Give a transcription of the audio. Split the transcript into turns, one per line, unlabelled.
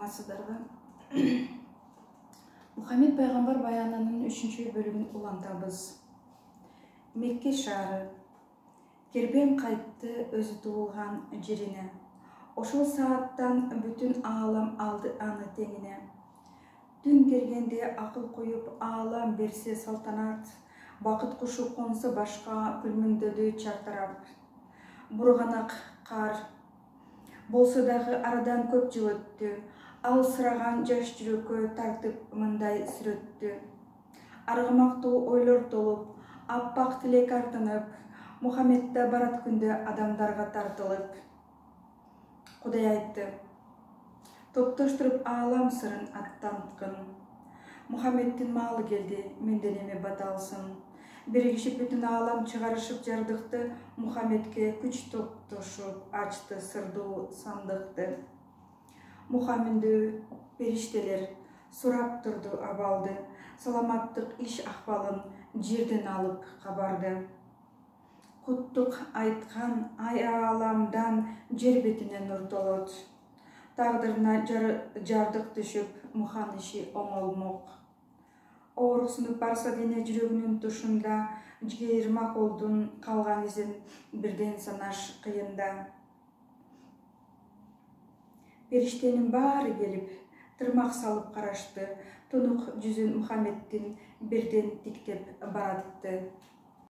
саламатсыздарбы? Мухаммед пайгамбар баянынын 3 бөлүгүн улантабыз. Мекке шаары. Кербен кайтты өзү туулган жерине. Ошол сааттан бүтүн аалам алды аны теңине. Түн кергенде акыл коюп аалам берсе салтанат, бакыт кушу консо башка күлмүңдөдү чартарап. Бурганак кар болсо дагы арадан көп жыл өттү. Ал сыраган жаш жүрөккө тартып мындай сүрөттү. Аргымактуу ойлор толуп, аппак тилек артынып, Мухаммедде барат күндө адамдарга тартылып. Кудай айтты: топтоштуруп аалам сырын аттанткын. Мухаммеддин маалы келди, менден эме бата алсын. Биригишип бүтүн аалам чыгарышып жардыкты, Мухаммедке күч топтошуп ачты сырдуу сандыкты. Мухаммеддүү периштелер сурап турду абалды, саламаттык иш акбалын жерден алып кабарды. Куттук айткан ай ааламдан жер бетине нур толот. Тагдырына жардык түшүп, Мухан иши оңолмок. Оорусунуп барса дене жүрөгүнүн тушунда, жыйырма колдун калган изин бирден санаш кыйында. Периштенин баары келип, тырмак салып карашты, тунук жүзүн Мухаммеддин бирден тиктеп баратты.